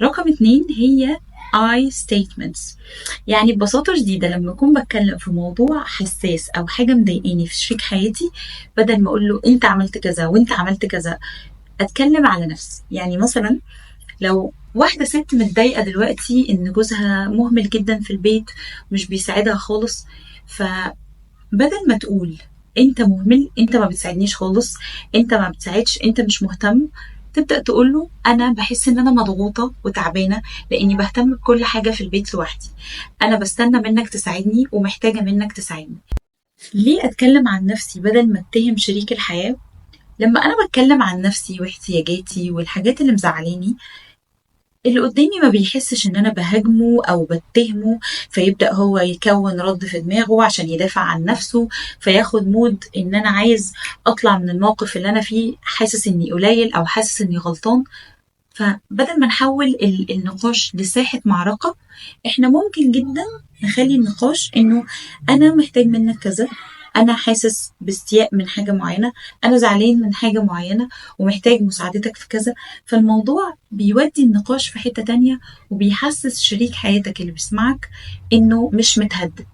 رقم 2 هي I statements. يعني ببساطة شديدة لما أكون بتكلم في موضوع حساس أو حاجة مضايقاني في شريك حياتي، بدل ما أقول له أنت عملت كذا وأنت عملت كذا، أتكلم على نفسي. يعني مثلا لو واحدة ست متضايقة دلوقتي إن جوزها مهمل جدا في البيت، مش بيساعدها خالص، فبدل ما تقول انت مهمل، انت ما بتساعدنيش خالص، انت ما بتساعدش، انت مش مهتم، تبدأ تقوله انا بحس ان انا مضغوطة وتعبانة لاني بهتم بكل حاجة في البيت لوحدي، انا بستنى منك تساعدني ومحتاجة منك تساعدني. ليه اتكلم عن نفسي بدل ما اتهم شريك الحياة؟ لما انا بتكلم عن نفسي واحتياجاتي والحاجات اللي مزعلاني، اللي قدامي ما بيحسش ان انا بهاجمه او بتهمه، فيبدأ هو يكون رد في دماغه عشان يدافع عن نفسه، فياخد مود ان انا عايز اطلع من الموقف اللي انا فيه حاسس اني قليل او حاسس اني غلطان. فبدل ما نحول النقاش لساحة معركة، احنا ممكن جدا نخلي النقاش انه انا محتاج منك كذا، انا حاسس باستياء من حاجة معينة، انا زعلان من حاجة معينة ومحتاج مساعدتك في كذا. فالموضوع بيودي النقاش في حتة تانية، وبيحسس شريك حياتك اللي بيسمعك انه مش متهدد.